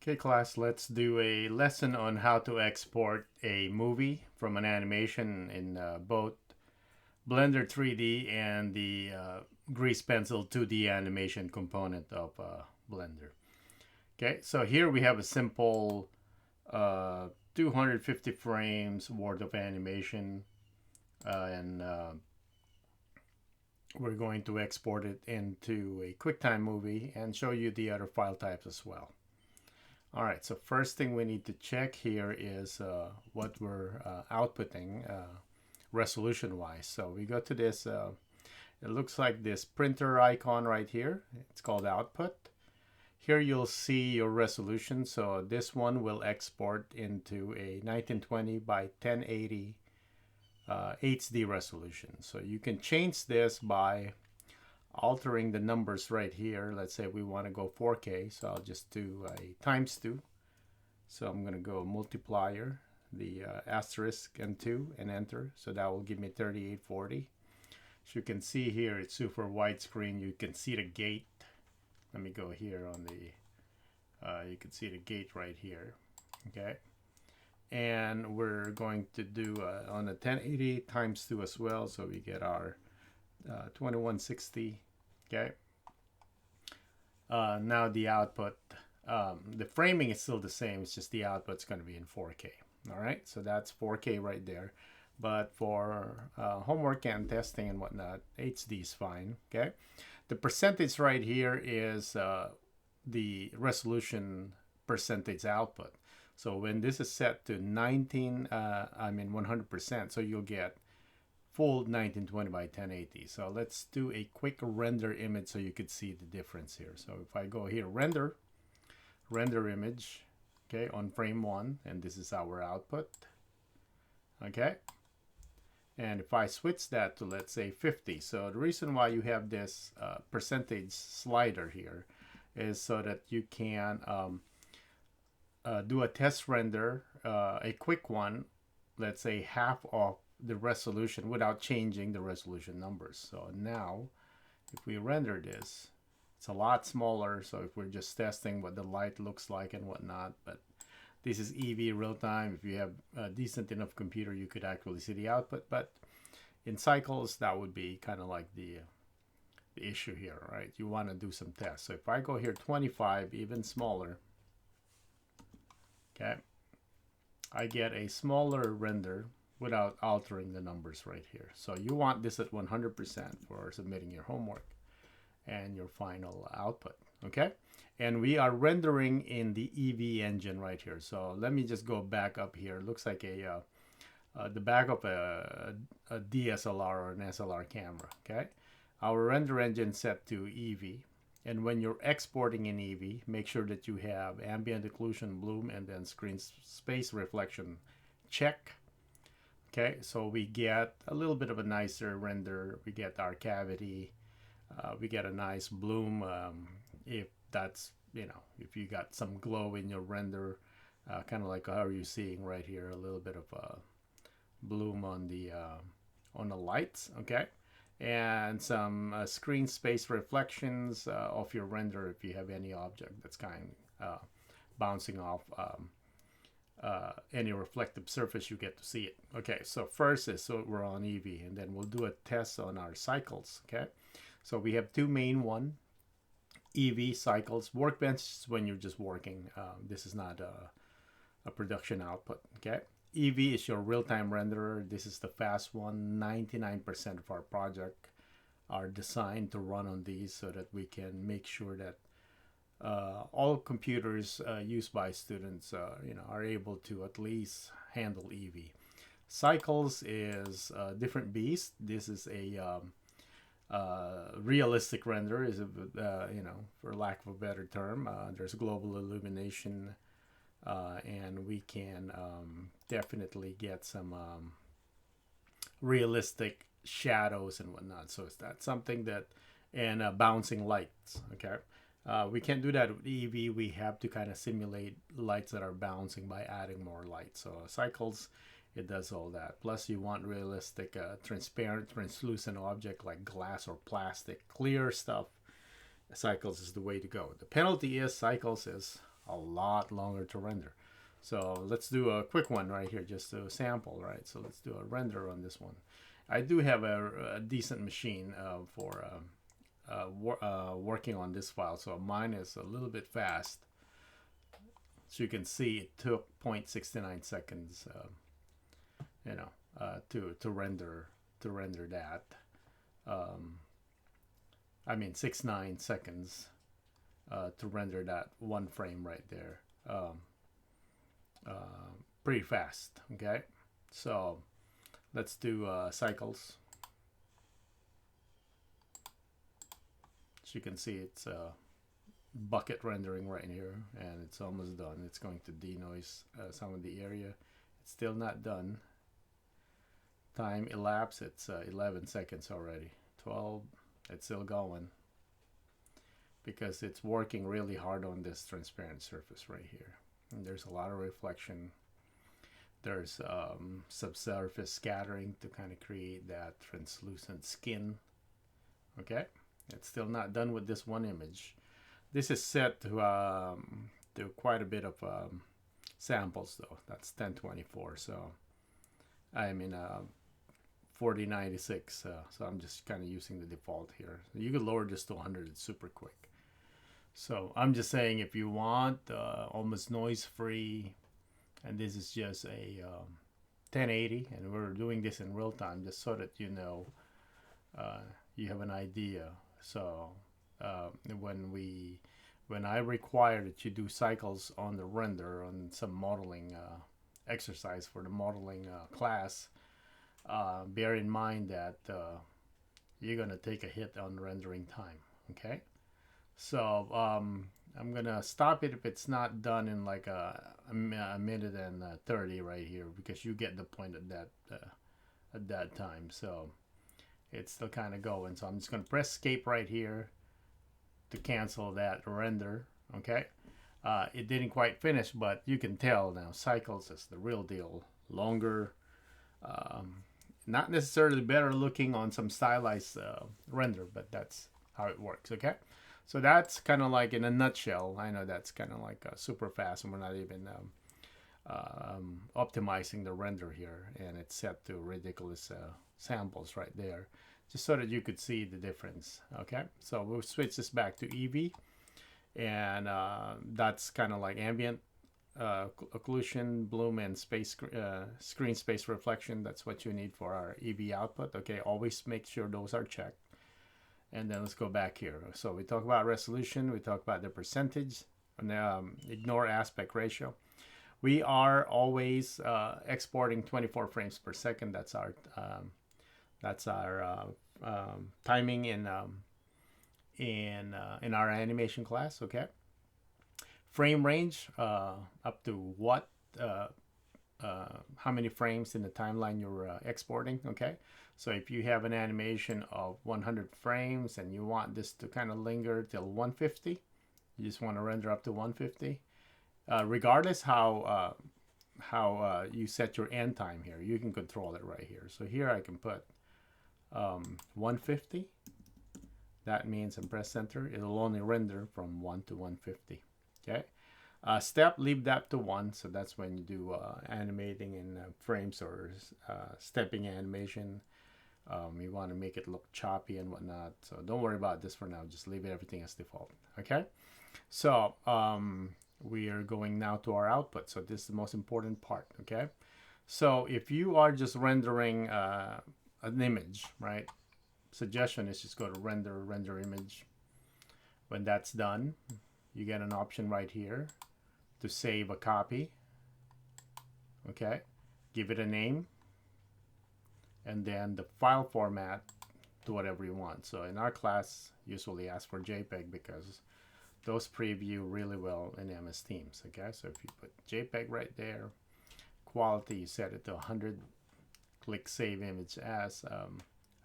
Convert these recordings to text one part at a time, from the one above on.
Okay, class, let's do a lesson on how to export a movie from an animation in both Blender 3D and the Grease Pencil 2D animation component of Blender. Okay, so here we have a simple 250 frames worth of animation, and we're going to export it into a QuickTime movie and show you the other file types as well. All right, so first thing we need to check here is what we're outputting resolution wise. So we go to this, it looks like this printer icon right here. It's called output. Here you'll see your resolution. So this one will export into a 1920 by 1080 HD resolution. So you can change this by altering the numbers right here. Let's say we want to go 4K, so I'll just do a times 2. So I'm going to go multiplier, the asterisk and 2, and enter. So that will give me 3840. As you can see here, it's super widescreen. You can see the gate. Let me go here on the, you can see the gate right here. Okay. And we're going to do on the 1080 times 2 as well. So we get our 2160. Okay. Now the output, the framing is still the same. It's just the output's going to be in 4K. All right. So that's 4K right there. But for homework and testing and whatnot, HD is fine. Okay. The percentage right here is the resolution percentage output. So when this is set to 100%, so you'll get full 1920 by 1080. So let's do a quick render image so you could see the difference here. So if I go here, render image, okay, on frame 1, and this is our output, okay. And if I switch that to, let's say, 50, so the reason why you have this percentage slider here is so that you can do a test render, a quick one, let's say half of the resolution without changing the resolution numbers. So now if we render this, it's a lot smaller. So if we're just testing what the light looks like and whatnot, but this is Eevee real time. If you have a decent enough computer, you could actually see the output, but in cycles, that would be kind of like the issue here, right? You want to do some tests. So if I go here 25, even smaller, okay, I get a smaller render without altering the numbers right here. So you want this at 100% for submitting your homework and your final output, okay? And we are rendering in the Eevee engine right here. So let me just go back up here. It looks like the back of a DSLR or an SLR camera, okay? Our render engine set to Eevee. And when you're exporting in Eevee, make sure that you have ambient occlusion, bloom, and then screen space reflection check. Okay, so we get a little bit of a nicer render. We get our cavity. We get a nice bloom. If that's, if you got some glow in your render, kind of like how you're seeing right here, a little bit of bloom on the lights. Okay, and some screen space reflections of your render if you have any object that's kind of bouncing off any reflective surface, you get to see it. Okay, so first is, so we're on Eevee, and then we'll do a test on our cycles. Okay, so we have two main one, Eevee cycles. Workbench is when you're just working. This is not a production output. Okay, Eevee is your real-time renderer. This is the fast one. 99% of our project are designed to run on these so that we can make sure that all computers used by students, are able to at least handle Eevee. Cycles is a different beast. This is a realistic render, is for lack of a better term. There's global illumination, and we can definitely get some realistic shadows and whatnot. So is that something that, and bouncing lights, okay? We can't do that with Eevee. We have to kind of simulate lights that are bouncing by adding more light. So cycles, it does all that. Plus you want realistic, transparent, translucent object like glass or plastic, clear stuff. Cycles is the way to go. The penalty is cycles is a lot longer to render. So let's do a quick one right here, just a sample, right? So let's do a render on this one. I do have a decent machine for working on this file, so mine is a little bit fast. So you can see it took 0.69 seconds, to render that. I mean 69 seconds to render that one frame right there. Pretty fast. Okay, so let's do cycles. So you can see it's bucket rendering right here, and it's almost done. It's going to denoise some of the area. It's still not done. Time elapsed, it's 11 seconds already. 12, it's still going because it's working really hard on this transparent surface right here. And there's a lot of reflection. There's subsurface scattering to kind of create that translucent skin. Okay, it's still not done with this one image. This is set to quite a bit of samples though. That's 1024, so I'm in 4096, so I'm just kind of using the default here. You can lower this to 100, it's super quick. So I'm just saying, if you want almost noise free, and this is just a 1080, and we're doing this in real time just so that you know, you have an idea. So when I require that you do cycles on the render on some modeling exercise for the modeling class, bear in mind that you're gonna take a hit on rendering time. Okay, so I'm gonna stop it if it's not done in like a minute and 30 right here, because you get the point at that time. So it's still kind of going. So I'm just gonna press escape right here to cancel that render. Okay, it didn't quite finish, but you can tell now cycles is the real deal. Longer, not necessarily better looking on some stylized render, but that's how it works. Okay, so that's kind of like in a nutshell. I know that's kind of like super fast, and we're not even optimizing the render here, and it's set to ridiculous samples right there, just so that you could see the difference. Okay, so we'll switch this back to Eevee, and that's kind of like ambient occlusion, bloom, and space screen space reflection. That's what you need for our Eevee output. Okay, always make sure those are checked. And then let's go back here. So we talk about resolution, we talk about the percentage, and ignore aspect ratio. We are always exporting 24 frames per second. That's our timing in our animation class. Okay. Frame range, up to what, how many frames in the timeline you're exporting. Okay, so if you have an animation of 100 frames and you want this to kind of linger till 150, you just want to render up to 150. Regardless how you set your end time here, you can control it right here. So here I can put 150. That means, and press enter, it'll only render from 1 to 150. Okay, step, leave that to 1. So that's when you do animating in frames or stepping animation. You want to make it look choppy and whatnot. So don't worry about this for now. Just leave everything as default. Okay, so we are going now to our output. So this is the most important part. Okay, so if you are just rendering an image, right? Suggestion is just go to render image. When that's done, you get an option right here to save a copy. Okay, give it a name, and then the file format to whatever you want. So in our class, usually ask for JPEG because those preview really well in MS Teams. Okay, so if you put JPEG right there, quality, you set it to 100, click save image as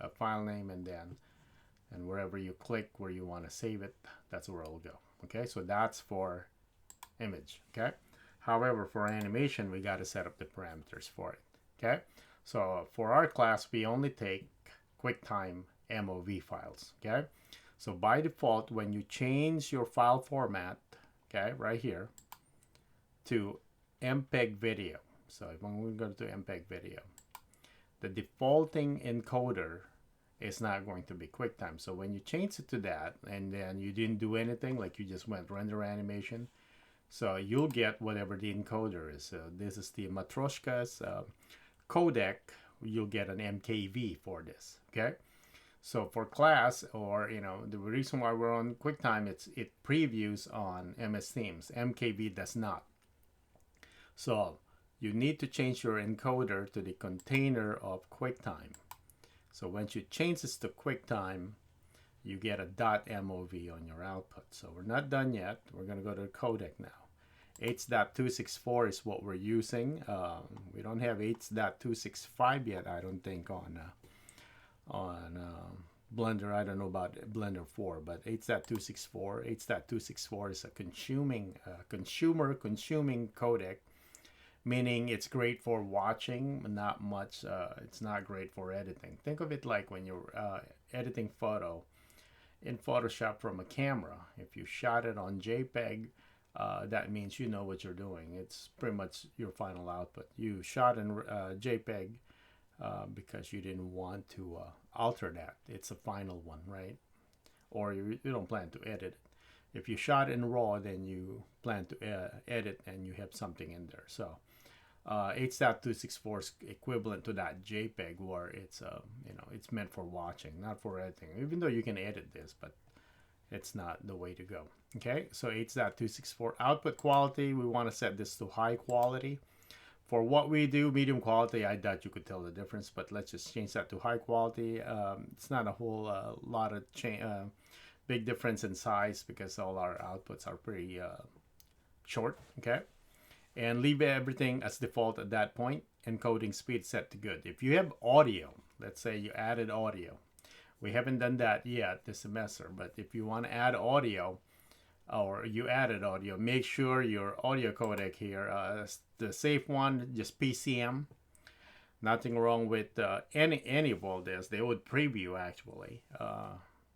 a file name, and wherever you click where you want to save it, that's where it'll go. Okay, so that's for image. Okay, however, for animation, we got to set up the parameters for it. Okay, so for our class, we only take QuickTime MOV files. Okay, so by default, when you change your file format, okay, right here, to MPEG video. So if I'm going to go to MPEG video, the defaulting encoder is not going to be QuickTime. So when you change it to that, and then you didn't do anything, like you just went render animation, so you'll get whatever the encoder is. So this is the Matryoshka's codec. You'll get an MKV for this. Okay. So for class, or the reason why we're on QuickTime, it previews on MS Themes. MKV does not. So you need to change your encoder to the container of QuickTime. So once you change this to QuickTime, you get a .mov on your output. So we're not done yet. We're going to go to the codec now. 8.264 is what we're using. We don't have 8.265 yet, I don't think, on Blender. I don't know about Blender 4, but 8.264. 8.264 is a consumer-consuming codec, meaning it's great for watching, but not much. It's not great for editing. Think of it like when you're editing photo in Photoshop from a camera. If you shot it on JPEG, that means you know what you're doing. It's pretty much your final output. You shot in JPEG because you didn't want to alter that. It's a final one, right? Or you don't plan to edit it. If you shot in RAW, then you plan to edit and you have something in there. So 8.264 is equivalent to that JPEG, where it's it's meant for watching, not for editing. Even though you can edit this, but it's not the way to go. Okay, so 8.264 output quality. We want to set this to high quality. For what we do, medium quality, I doubt you could tell the difference, but let's just change that to high quality. It's not a whole lot of big difference in size, because all our outputs are pretty short. Okay, and leave everything as default at that point. Encoding speed set to good. If you have audio, let's say you added audio, we haven't done that yet this semester, but if you want to add audio, or you added audio, make sure your audio codec here, the safe one, just PCM. Nothing wrong with any of all this. They would preview actually,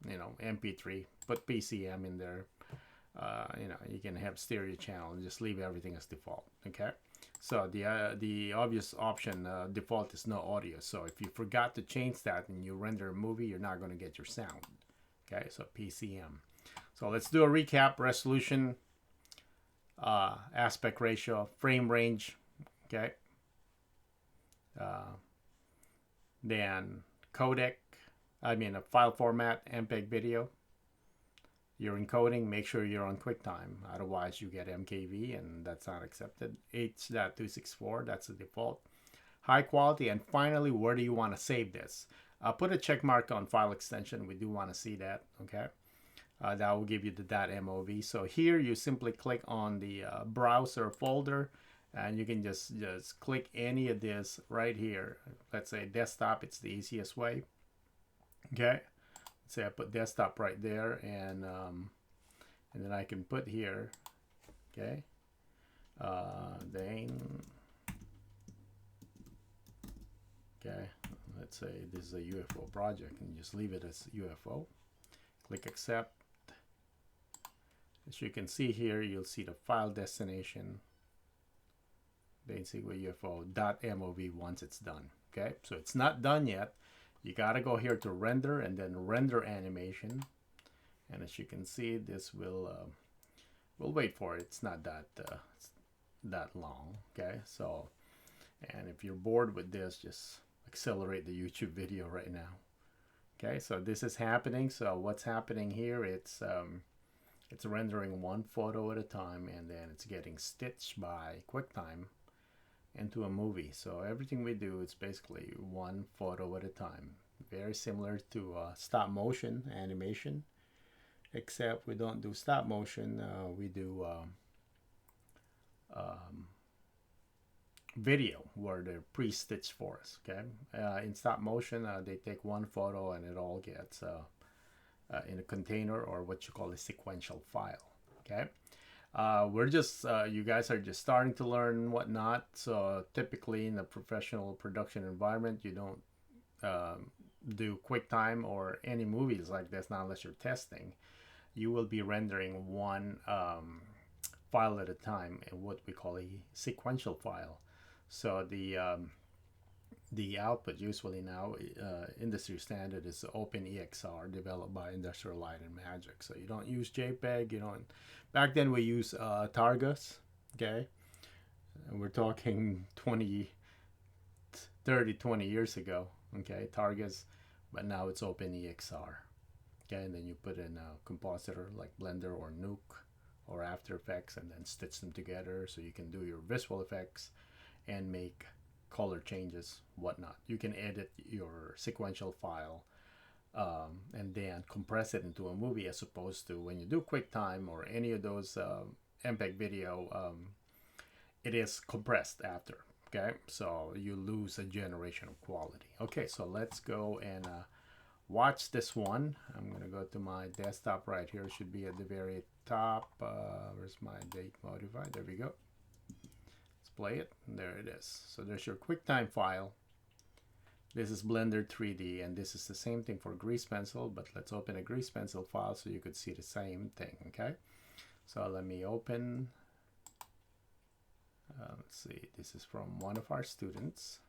MP3, put PCM in there. You can have stereo channel and just leave everything as default. Okay, so the obvious option default is no audio. So if you forgot to change that and you render a movie, you're not going to get your sound. Okay, so PCM. So let's do a recap. Resolution, aspect ratio, frame range. Okay, then codec. A file format, MPEG video. You're encoding, make sure you're on QuickTime. Otherwise, you get MKV, and that's not accepted. 8.264, that's the default. High quality, and finally, where do you want to save this? Put a check mark on file extension. We do want to see that, okay? That will give you the .mov. So here, you simply click on the browser folder, and you can just click any of this right here. Let's say desktop, it's the easiest way, okay? Say I put desktop right there, and then I can put here, okay, then, okay, let's say this is a UFO project, and just leave it as UFO. Click accept. As you can see here, you'll see the file destination, basically UFO.mov once it's done. Okay, so it's not done yet. You gotta go here to render, and then render animation, and as you can see, this will we'll wait for it. It's not that long. Okay, so, and if you're bored with this, just accelerate the YouTube video right now. Okay, so this is happening. So what's happening here? It's rendering one photo at a time, and then it's getting stitched by QuickTime into a movie. So everything we do is basically one photo at a time. Very similar to stop motion animation, except we don't do stop motion. We do video, where they're pre-stitched for us. Okay, in stop motion, they take one photo and it all gets in a container, or what you call a sequential file. Okay. We're just, you guys are just starting to learn whatnot. So typically in a professional production environment, you don't do QuickTime or any movies like this, not unless you're testing. You will be rendering one file at a time in what we call a sequential file. So the output usually now, industry standard, is OpenEXR, developed by Industrial Light and Magic. So you don't use JPEG. You don't. Back then we use Targus. Okay, and we're talking 20, 30, 20 years ago. Okay, Targus, but now it's OpenEXR. Okay, and then you put in a compositor like Blender or Nuke or After Effects, and then stitch them together so you can do your visual effects and make color changes, whatnot. You can edit your sequential file and then compress it into a movie, as opposed to when you do QuickTime or any of those MPEG video, it is compressed after. Okay, so you lose a generation of quality. Okay, so let's go and watch this one. I'm gonna go to my desktop right here. It should be at the very top. Where's my date modified? There we go. Let's play it. There it is. So there's your QuickTime file. This is Blender 3D, and this is the same thing for Grease Pencil, but let's open a Grease Pencil file so you could see the same thing. Okay, so let me open. Let's see, this is from one of our students.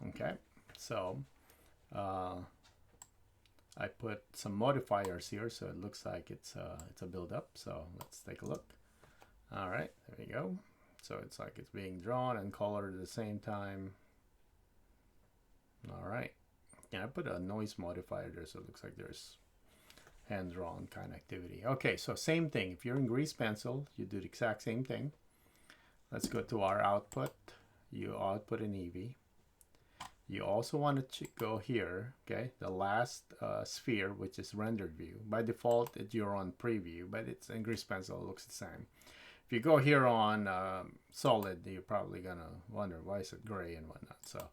Okay, so I put some modifiers here, so it looks like it's a build-up. So let's take a look. All right, there we go. So it's like it's being drawn and colored at the same time. All right, yeah, I put a noise modifier there, so it looks like there's hand-drawn kind of activity. Okay, so same thing. If you're in Grease Pencil, you do the exact same thing. Let's go to our output. You output an Eevee. You also want to go here, okay, the last sphere, which is rendered view. By default, you're on preview, but it's in Grease Pencil, it looks the same. If you go here on solid, you're probably gonna wonder why is it gray and whatnot. So,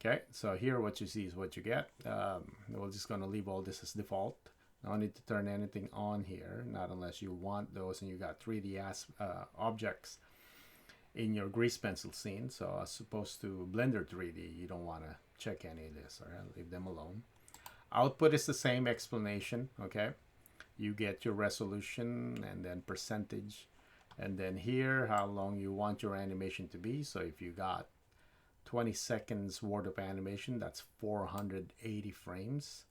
okay, so here what you see is what you get. We're just gonna leave all this as default. No need to turn anything on here, not unless you want those and you got 3D objects in your Grease Pencil scene. So as opposed to Blender 3D, you don't want to check any of this. All right, leave them alone. Output is the same explanation. Okay, you get your resolution and then percentage, and then here how long you want your animation to be. So if you got 20 seconds worth of animation, that's 480 frames.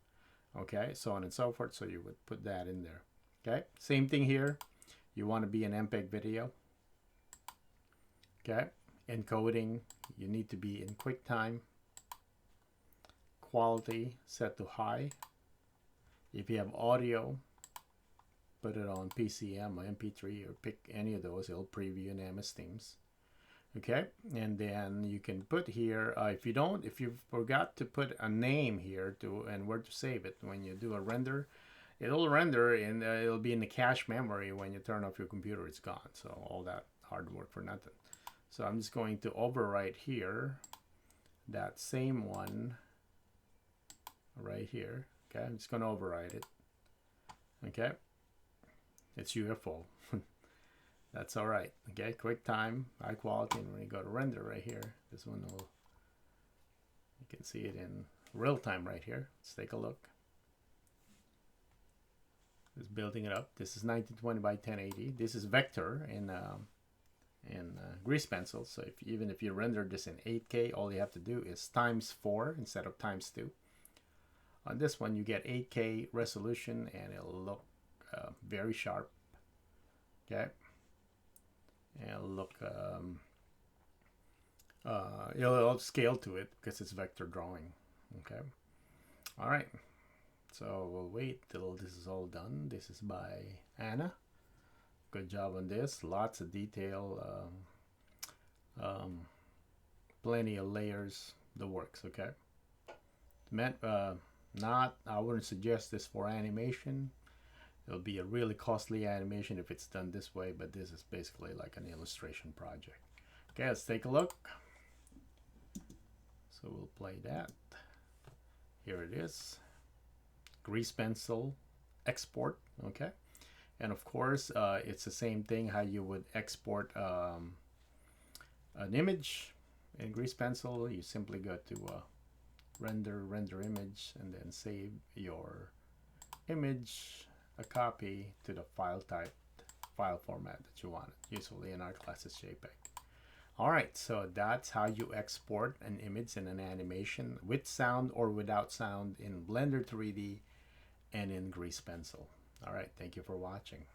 Okay, so on and so forth. So you would put that in there. Okay, same thing here. You want to be an MPEG video. Okay, encoding, you need to be in QuickTime. Quality set to high. If you have audio, put it on PCM or MP3 or pick any of those. It'll preview in MS Themes. Okay, and then you can put here, if you forgot to put a name here and where to save it when you do a render, it'll render and it'll be in the cache memory. When you turn off your computer, it's gone. So all that hard work for nothing. So I'm just going to overwrite here that same one right here. Okay, I'm just going to overwrite it. Okay, it's UFO. That's all right. Okay, QuickTime, high quality, and when you go to render right here, this one will, you can see it in real time right here. Let's take a look. It's building it up. This is 1920 by 1080. This is vector in Grease Pencil. So even if you render this in 8K, all you have to do is ×4 instead of ×2. On this one, you get 8K resolution, and it'll look very sharp. Okay, and it'll look it'll scale to it because it's vector drawing. Okay, all right. So we'll wait till this is all done. This is by Anna. Good job on this. Lots of detail. Plenty of layers. The works. Okay. I wouldn't suggest this for animation. It'll be a really costly animation if it's done this way, but this is basically like an illustration project. Okay, let's take a look. So we'll play that. Here it is. Grease Pencil export. Okay. And of course, it's the same thing how you would export an image in Grease Pencil. You simply go to render image, and then save your image, a copy to the file type file format that you want. Usually in our class it's JPEG. All right, so that's how you export an image and an animation with sound or without sound in Blender 3D and in Grease Pencil. All right, thank you for watching.